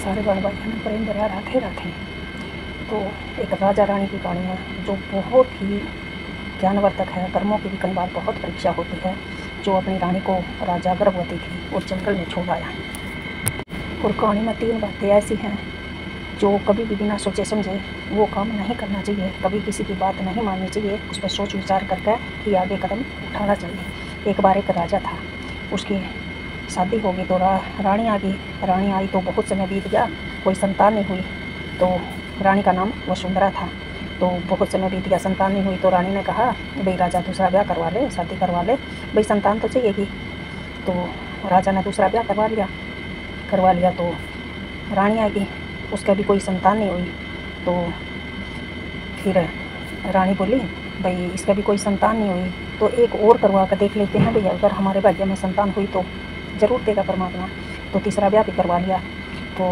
सारे बड़ भाइयों में प्रेम भरा राधे राधे। तो एक राजा रानी की कहानी है जो बहुत ही ज्ञानवर्धक है। कर्मों की भी कई बार बहुत परीक्षा होती है। जो अपनी रानी को राजा गर्भवती थी और जंगल में छोड़ आया। और कहानी में 3 बातें ऐसी हैं जो कभी भी बिना सोचे समझे वो काम नहीं करना चाहिए। कभी किसी की बात नहीं माननी चाहिए। उस पर सोच विचार करके ही आगे कदम उठाना चाहिए। एक बार एक राजा था, उसकी शादी हो गई तो रानी आ गई। रानी आई तो बहुत समय बीत गया, कोई संतान नहीं हुई। तो रानी का नाम वसुंधरा था। तो बहुत समय बीत गया, संतान नहीं हुई। तो रानी ने कहा भाई राजा दूसरा ब्याह करवा ले, शादी करवा ले, भाई संतान तो चाहिएगी। तो राजा ने दूसरा ब्याह करवा लिया। तो रानी आ गई, उसका भी कोई संतान नहीं हुई। तो फिर रानी बोली भाई इसका भी कोई संतान नहीं हुई तो एक और करवा कर देख लेते हैं, भाई अगर हमारे भाग्य में संतान हुई तो ज़रूर देगा परमात्मा। तो तीसरा ब्याह भी करवा लिया। तो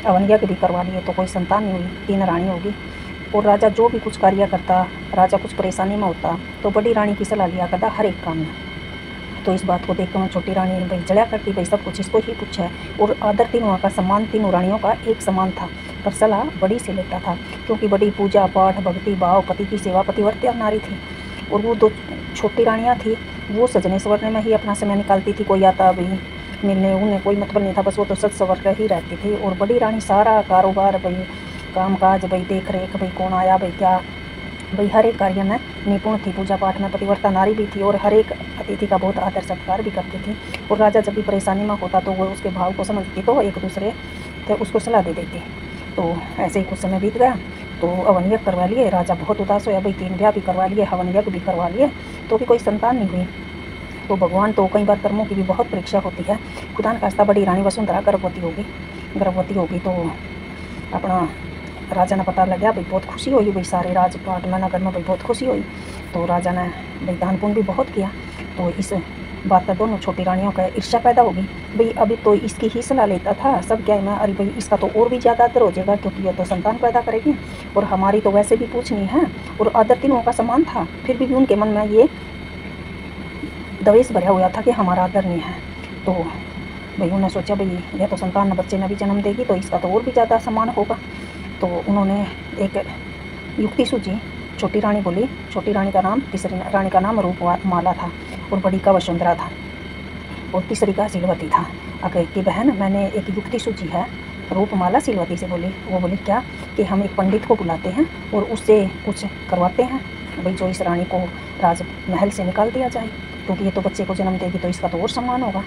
अवन यज्ञ भी करवा लिए तो कोई संतान नहीं हुई। 3 रानी होगी। और राजा जो भी कुछ कार्य करता, राजा कुछ परेशानी में होता तो बड़ी रानी की सलाह लिया करता हर एक काम में। तो इस बात को देखकर मैं छोटी रानी भाई जड़ा करती, भाई सब कुछ इसको ही पूछा है। और आदर तीनों का सम्मान तीनों रानियों का एक समान था, पर सलाह बड़ी से लेता था क्योंकि बड़ी पूजा पाठ भक्ति भाव पति की सेवा पतिव्रता नारी थी। और वो 2 छोटी रानियाँ थी, वो सजने संवरने में ही अपना समय निकालती थी। कोई आता भाई मिलने, उन्हें कोई मतलब नहीं था, बस वो तो सज संवर कर ही रहती थी। और बड़ी रानी सारा कारोबार भाई काम काज भाई देख रेख, भाई कौन आया भाई क्या, भाई हर एक कार्य में निपुण थी। पूजा पाठ में पतिव्रता नारी भी थी और हर एक अतिथि का बहुत आदर सत्कार भी करती थी। और राजा जब भी परेशानी में होता तो वो उसके भाव को समझती तो एक दूसरे से उसको सलाह दे देती। तो ऐसे ही कुछ समय बीत गया तो हवन यज्ञ करवा लिए। राजा बहुत उदास हुआ, भाई 3 ब्याह भी करवा लिए, हवन यज्ञ भी करवा लिए तो भी कोई संतान नहीं हुई। तो भगवान तो कई बार कर्मों की भी बहुत परीक्षा होती है। खुदा ने खास्ता बड़ी रानी वसुंधरा गर्भवती होगी। तो अपना राजा ने पता लग गया, भाई बहुत खुशी हुई, भाई सारे राजपाट में नगर में भाई बहुत खुशी हुई। तो राजा ने भाई दान पुण्य भी बहुत किया। तो इस बात पर दोनों छोटी रानियों का ईर्ष्या पैदा होगी, भाई अभी तो इसकी ही सलाह लेता था सब क्या है मैं, अरे भाई इसका तो और भी ज़्यादा आदर हो जाएगा क्योंकि ये तो संतान पैदा करेगी और हमारी तो वैसे भी पूछनी है। और आदर तीनों का समान था, फिर भी उनके मन में ये द्वेष भरा हुआ था कि हमारा आदर नहीं है। तो भाई उन्होंने सोचा भाई यह तो संतान बच्चे में भी जन्म देगी तो इसका तो और भी ज़्यादा सम्मान होगा। तो उन्होंने एक युक्ति सूझी। छोटी रानी बोली, छोटी रानी का नाम, तीसरी रानी का नाम रूपमाला था और बड़ी का वसुंधरा था और तीसरी का सीलवती था। अगर कि बहन मैंने एक युक्ति सूझी है। रूपमाला सीलवती से बोली, वो बोली क्या, कि हम एक पंडित को बुलाते हैं और उससे कुछ करवाते हैं भाई जो इस रानी को राजमहल से निकाल दिया जाए क्योंकि ये तो बच्चे को जन्म देगी तो इसका तो और सम्मान होगा।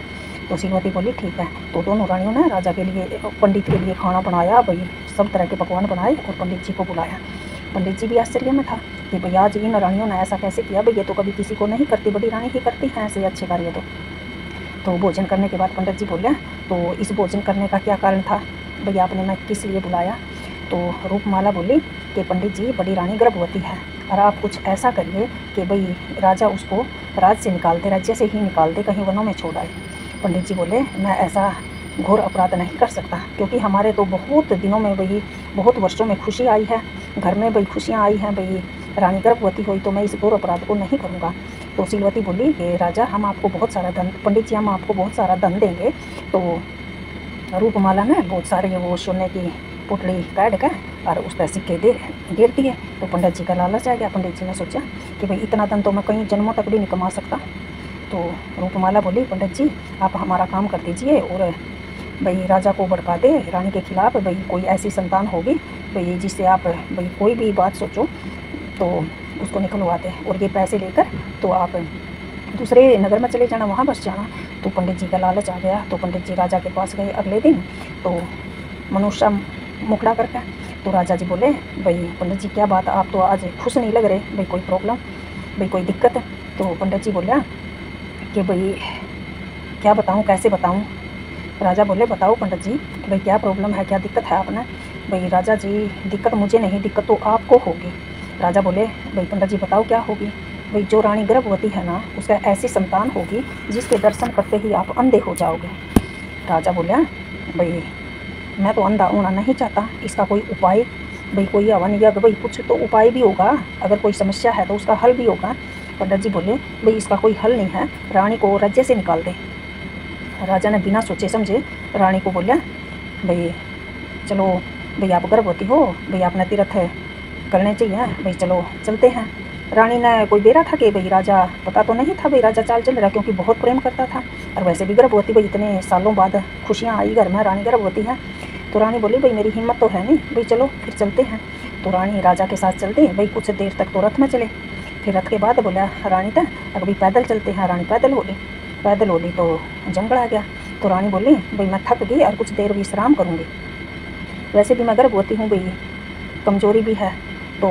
तो सीलवती बोली ठीक है। तो दोनों रानियों ने राजा के लिए पंडित के लिए खाना बनाया, भाई सब तरह के पकवान बनाए और पंडित जी को बुलाया। पंडित जी भी आश्चर्य में था कि भाई आज इन रानियों ने ऐसा कैसे किया, भाई ये तो कभी किसी को नहीं करती, बड़ी रानी ही करती हैं ऐसे अच्छे कार्य। तो भोजन करने के बाद पंडित जी बोले तो इस भोजन करने का क्या कारण था भाई, आपने मैं किस लिए बुलाया। तो रूपमाला बोली कि पंडित जी बड़ी रानी गर्भवती है और आप कुछ ऐसा करिए कि भाई राजा उसको राज्य से ही निकाल दे, कहीं वनों में छोड़ आए। पंडित जी बोले मैं ऐसा घोर अपराध नहीं कर सकता क्योंकि हमारे तो बहुत दिनों में भाई बहुत वर्षों में खुशी आई है, घर में भाई खुशियाँ आई हैं, भाई रानी गर्भवती हुई तो मैं इस घोर अपराध को नहीं करूँगा। तो सीलवती बोली कि राजा हम आपको बहुत सारा धन, पंडित जी हम आपको बहुत सारा धन देंगे। तो रूपमाला ने बहुत सारे वो सोने की पुतली काट के और उस पर सिक्के गिर दिए। तो पंडित जी का लालच आ गया। पंडित जी ने सोचा कि भाई इतना धन तो मैं कई जन्मों तक भी नहीं कमा सकता। तो रूपमाला बोली पंडित जी आप हमारा काम कर दीजिए और भाई राजा को भड़का दे रानी के खिलाफ, भाई कोई ऐसी संतान होगी भाई जिससे आप भाई कोई भी बात सोचो तो उसको निकलवा दे और ये पैसे लेकर तो आप दूसरे नगर में चले जाना, वहाँ बस जाना। तो पंडित जी का लालच आ गया। तो पंडित जी राजा के पास गए अगले दिन तो मनुष्य मुखड़ा करके। तो राजा जी बोले भाई पंडित जी क्या बात, आप तो आज खुश नहीं लग रहे, भाई कोई प्रॉब्लम, भाई कोई दिक्कत है। तो पंडित जी बोला कि भाई क्या बताऊँ, कैसे बताऊँ। राजा बोले बताओ पंडित जी भाई क्या प्रॉब्लम है, क्या दिक्कत है आपने। भाई राजा जी दिक्कत मुझे नहीं, दिक्कत तो आपको होगी। राजा बोले भाई पंडित जी बताओ क्या होगी। भाई जो रानी गर्भवती है ना उसका ऐसी संतान होगी जिसके दर्शन करते ही आप अंधे हो जाओगे। राजा बोले भाई मैं तो अंधा होना नहीं चाहता, इसका कोई उपाय, भाई कोई हवन यज्ञ भाई कुछ तो उपाय भी होगा, अगर कोई समस्या है तो उसका हल भी होगा। पंडित जी बोले भाई इसका कोई हल नहीं है, रानी को राज्य से निकाल दे। राजा ने बिना सोचे समझे रानी को बोला भाई चलो भाई आप गर्भवती हो, भाई अपना तीर्थ करने चाहिए, भाई चलो चलते हैं। रानी ने कोई बेरा था कि भाई राजा, पता तो नहीं था भाई राजा चाल चल रहा, क्योंकि बहुत प्रेम करता था और वैसे भी गर्भवती, भाई इतने सालों बाद खुशियाँ आई घर में, रानी गर्भवती है। तो रानी बोली भाई मेरी हिम्मत तो है नहीं, भाई चलो फिर चलते हैं। तो रानी राजा के साथ चलती, भाई कुछ देर तक तो रथ में चले, फिर रथ के बाद बोला रानी तक अब भाई पैदल चलते हैं। रानी पैदल हो ली तो जंगल आ गया। तो रानी बोली भाई मैं थक गई और कुछ देर विश्राम करूँगी, वैसे भी मैं गर्भवती हूँ, भाई कमजोरी भी है। तो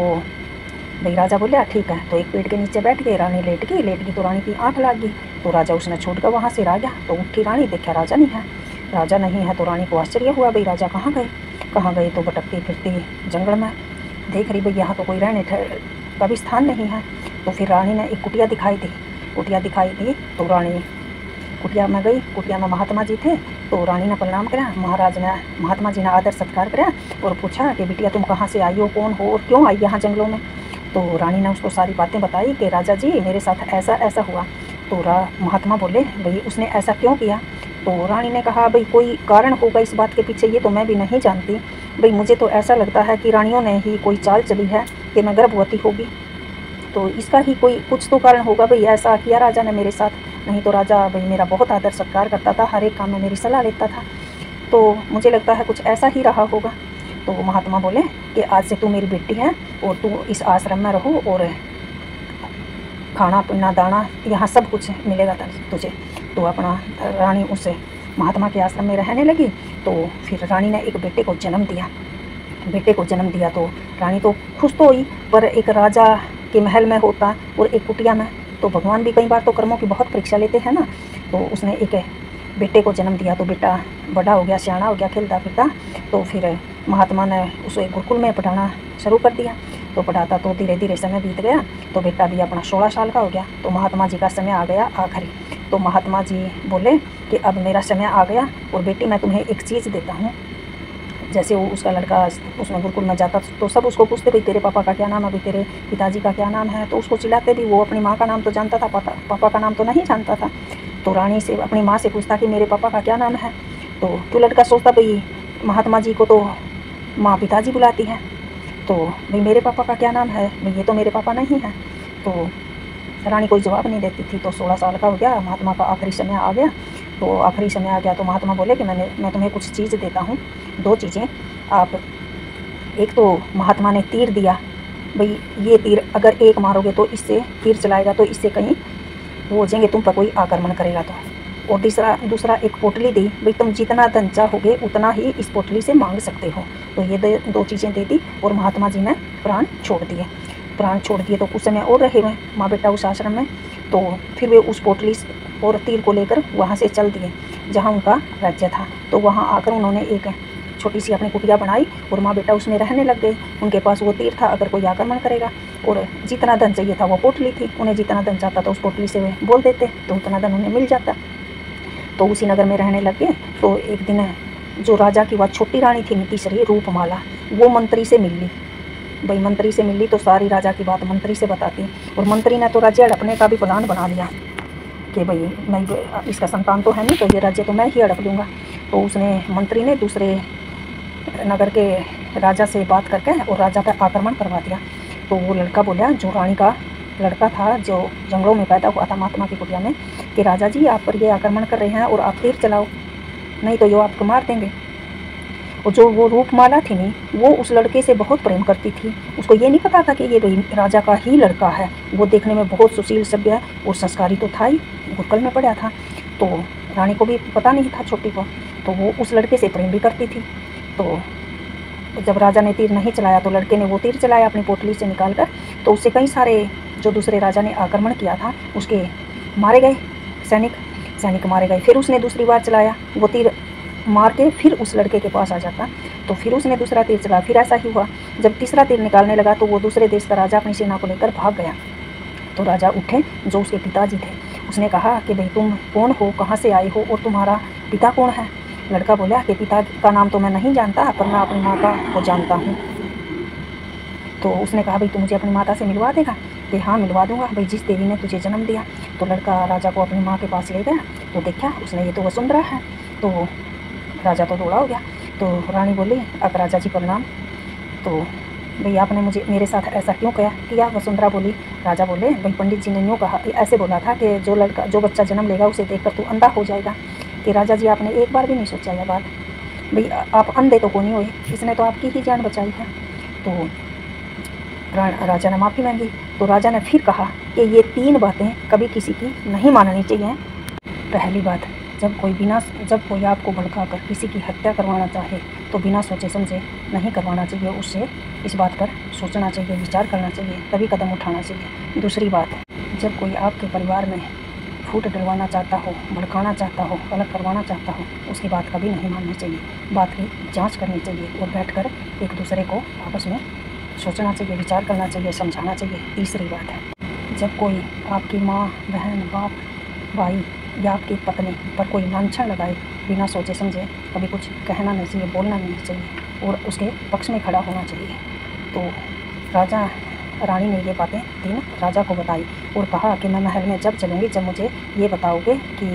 भाई राजा बोले ठीक है। तो एक पेड़ के नीचे बैठ गए, रानी लेट गई तो रानी की आँख लग गई। तो राजा उसने छोड़ कर वहाँ से आ गया। तो उठी रानी, देखा राजा नहीं है। तो रानी को आश्चर्य हुआ, भाई राजा कहाँ गए। तो भटकती फिरती जंगल में देख रही भाई यहाँ तो कोई रहने का भी स्थान नहीं है। तो फिर रानी ने एक कुटिया दिखाई दी। तो रानी कुटिया में गई, कुटिया में महात्मा जी थे। तो रानी ने प्रणाम करा, महात्मा जी ने आदर सत्कार करा और पूछा कि बिटिया तुम कहाँ से आई हो, कौन हो और क्यों आई यहाँ जंगलों में। तो रानी ने उसको सारी बातें बताई कि राजा जी मेरे साथ ऐसा हुआ। तो महात्मा बोले भाई उसने ऐसा क्यों किया। तो रानी ने कहा भाई कोई कारण होगा इस बात के पीछे, ये तो मैं भी नहीं जानती, भाई मुझे तो ऐसा लगता है कि रानियों ने ही कोई चाल चली है कि मैं गर्भवती होगी, तो इसका ही कोई कुछ तो कारण होगा, भाई ऐसा किया राजा ने मेरे साथ। नहीं तो राजा भाई मेरा बहुत आदर सत्कार करता था, हर एक काम में मेरी सलाह लेता था, तो मुझे लगता है कुछ ऐसा ही रहा होगा। तो महात्मा बोले कि आज से तू मेरी बेटी है और तू इस आश्रम में रहो और खाना पीना दाना यहाँ सब कुछ मिलेगा तुझे। तो अपना रानी उस महात्मा के आश्रम में रहने लगी। तो फिर रानी ने एक बेटे को जन्म दिया। तो रानी तो खुश तो हुई, पर एक राजा के महल में होता और एक कुटिया में, तो भगवान भी कई बार तो कर्मों की बहुत परीक्षा लेते हैं ना। तो उसने एक बेटे को जन्म दिया। तो बेटा बड़ा हो गया, सियाना हो गया, खेलता फिरता। तो फिर महात्मा ने उसे गुरुकुल में पढ़ाना शुरू कर दिया। तो पढ़ाता तो धीरे धीरे समय बीत गया। तो बेटा भी अपना 16 साल का हो गया। तो महात्मा जी का समय आ गया आखिरी। तो महात्मा जी बोले कि अब मेरा समय आ गया और बेटी मैं तुम्हें एक चीज़ देता हूँ। जैसे वो उसका लड़का उसमें गुरुकुल में जाता तो सब उसको पूछते भाई तेरे पापा का क्या नाम है, भाई तेरे पिताजी का क्या नाम है। तो उसको चिल्लाते भी, वो अपनी माँ का नाम तो जानता था, पापा का नाम तो नहीं जानता था। तो रानी से अपनी माँ से पूछता कि मेरे पापा का क्या नाम है। तो लड़का सोचता भाई महात्मा जी को तो माँ पिताजी बुलाती है, तो भाई मेरे पापा का क्या नाम है, भाई ये तो मेरे पापा नहीं है। तो रानी कोई जवाब नहीं देती थी। तो 16 साल का हो गया, महात्मा का आखिरी समय आ गया। तो महात्मा बोले कि मैं तुम्हें कुछ चीज़ देता हूँ, 2 चीज़ें आप। एक तो महात्मा ने तीर दिया, भाई ये तीर अगर एक मारोगे तो इससे तीर चलाएगा तो इससे कहीं वो हो जाएंगे, तुम पर कोई आक्रमण करेगा तो। और दूसरा एक पोटली दी, भाई तुम जितना धन चाहोगे उतना ही इस पोटली से मांग सकते हो। तो ये 2 चीज़ें दे दी और महात्मा जी ने प्राण छोड़ दिए। तो कुछ समय और रहे हुए माँ बेटा उस आश्रम में। तो फिर वे उस पोटली और तीर को लेकर वहाँ से चल दिए जहाँ उनका राज्य था। तो वहाँ आकर उन्होंने एक छोटी सी अपनी कुटिया बनाई और माँ बेटा उसमें रहने लग गए। उनके पास वो तीर था अगर कोई आक्रमण करेगा, और जितना धन चाहिए था वो पोटली थी, उन्हें जितना धन चाहता था उस पोटली से वे बोल देते तो उतना धन उन्हें मिल जाता। तो उसी नगर में रहने लग गए। तो एक दिन जो राजा की वह छोटी रानी थी तीसरी रूपमाला, वो मंत्री से मिल ली। भाई मंत्री से मिल ली तो सारी राजा की बात मंत्री से बताती, और मंत्री ने तो राज्य हड़पने का भी प्लान बना लिया कि भाई मैं इसका संतान तो है नहीं, तो ये राज्य तो मैं ही हड़प लूँगा। तो मंत्री ने दूसरे नगर के राजा से बात करके और राजा पर आक्रमण करवा दिया। तो वो लड़का बोला, जो रानी का लड़का था जो जंगलों में पैदा हुआ था महात्मा की कुटिया में, कि राजा जी आप पर ये आक्रमण कर रहे हैं और आप तीर चलाओ, नहीं तो ये आपको मार देंगे। और जो वो रूपमाला थी नहीं, वो उस लड़के से बहुत प्रेम करती थी। उसको ये नहीं पता था कि ये भाई राजा का ही लड़का है। वो देखने में बहुत सुशील सभ्य है और संस्कारी तो था ही, गुरुकुल में पढ़ा था। तो रानी को भी पता नहीं था छोटी को, तो वो उस लड़के से प्रेम भी करती थी। तो जब राजा ने तीर नहीं चलाया तो लड़के ने वो तीर चलाया अपनी पोटली से निकाल कर। तो उससे कई सारे जो दूसरे राजा ने आक्रमण किया था उसके मारे गए, सैनिक मारे गए। फिर उसने दूसरी बार चलाया, वो तीर मार के फिर उस लड़के के पास आ जाता। तो फिर उसने दूसरा तीर चलाया, फिर ऐसा ही हुआ। जब तीसरा तीर निकालने लगा तो वो दूसरे देश का राजा अपनी सेना को लेकर भाग गया। तो राजा उठे, जो उसके पिताजी थे, उसने कहा कि भाई तुम कौन हो, कहाँ से आए हो और तुम्हारा पिता कौन है। लड़का बोला कि पिता का नाम तो मैं नहीं जानता, पर मैं अपनी माता को जानता हूँ। तो उसने कहा भाई तू मुझे अपनी माता से मिलवा देगा। कि हाँ मिलवा दूंगा, भाई जिस देवी ने तुझे जन्म दिया। तो लड़का राजा को अपनी माँ के पास ले गया। तो देखा उसने ये तो वसुंधरा है। तो राजा तो दौड़ा हो गया। तो रानी बोली, अब राजा जी प्रणाम। तो भाई आपने मुझे मेरे साथ ऐसा क्यों किया? वसुंधरा बोली। राजा बोले, भाई पंडित जी ने यूँ कहा, ऐसे बोला था कि जो बच्चा जन्म लेगा उसे देखकर तू अंधा हो जाएगा। कि राजा जी आपने एक बार भी नहीं सोचा यह बात? भाई आप अंधे तो को नहीं हुए, इसने तो आपकी ही जान बचाई है। तो राजा ने माफ़ी मांगी। तो राजा ने फिर कहा कि ये 3 बातें कभी किसी की नहीं माननी चाहिए। पहली बात, जब कोई आपको भड़काकर किसी की हत्या करवाना चाहे तो बिना सोचे समझे नहीं करवाना चाहिए, उससे इस बात पर सोचना चाहिए, विचार करना चाहिए, तभी कदम उठाना चाहिए। दूसरी बात, जब कोई आपके परिवार में फूट डलवाना चाहता हो, भड़काना चाहता हो, अलग करवाना चाहता हो, उसकी बात कभी नहीं माननी चाहिए। बात की जांच करनी चाहिए और बैठकर एक दूसरे को आपस में सोचना चाहिए, विचार करना चाहिए, समझाना चाहिए। तीसरी बात है, जब कोई आपकी माँ, बहन, बाप, भाई या आपकी पत्नी पर कोई लांछन लगाए, बिना सोचे समझे कभी कुछ कहना नहीं चाहिए, बोलना नहीं चाहिए और उसके पक्ष में खड़ा होना चाहिए। तो राजा रानी ने ये बातें 3 राजा को बताई और कहा कि मैं महल में जब चलूँगी, जब मुझे ये बताओगे कि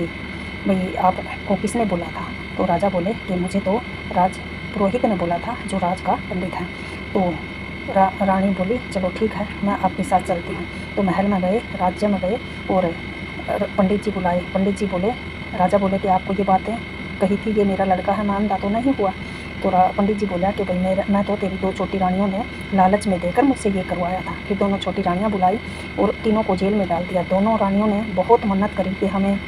भाई आपको किसने बोला था। तो राजा बोले कि मुझे तो राज पुरोहित ने बोला था, जो राज का पंडित है। तो रानी बोली, चलो ठीक है, मैं आपके साथ चलती हूँ। तो महल में गए, राज्य में गए और पंडित जी बुलाए। पंडित जी बोले, राजा बोले कि आपको ये बातें कही थी, ये मेरा लड़का है, मैं अंधा तो नहीं हुआ। तो पंडित जी बोला कि भाई मैं तो तेरी 2 छोटी रानियों ने लालच में देकर मुझसे ये करवाया था। फिर दोनों छोटी रानियाँ बुलाई और तीनों को जेल में डाल दिया। दोनों रानियों ने बहुत मन्नत करी कि हमें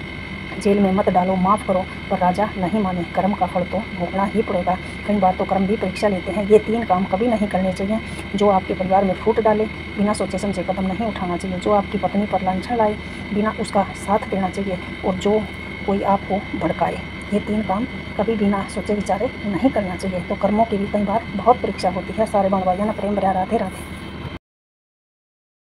जेल में मत डालो, माफ़ करो, पर राजा नहीं माने। कर्म का फल तो भोगना ही पड़ेगा। कई बार तो कर्म भी परीक्षा लेते हैं। ये 3 काम कभी नहीं करने चाहिए। जो आपके परिवार में फूट डाले, बिना सोचे समझे कदम नहीं उठाना चाहिए। जो आपकी पत्नी पर लांछन लाए, बिना उसका साथ देना चाहिए। और जो कोई आपको भड़काए, ये 3 काम कभी बिना सोचे विचारे नहीं करना चाहिए। तो कर्मों की भी कई बार बहुत परीक्षा होती है। सारे बंधुओं ने प्रेम भरा राधे राधे।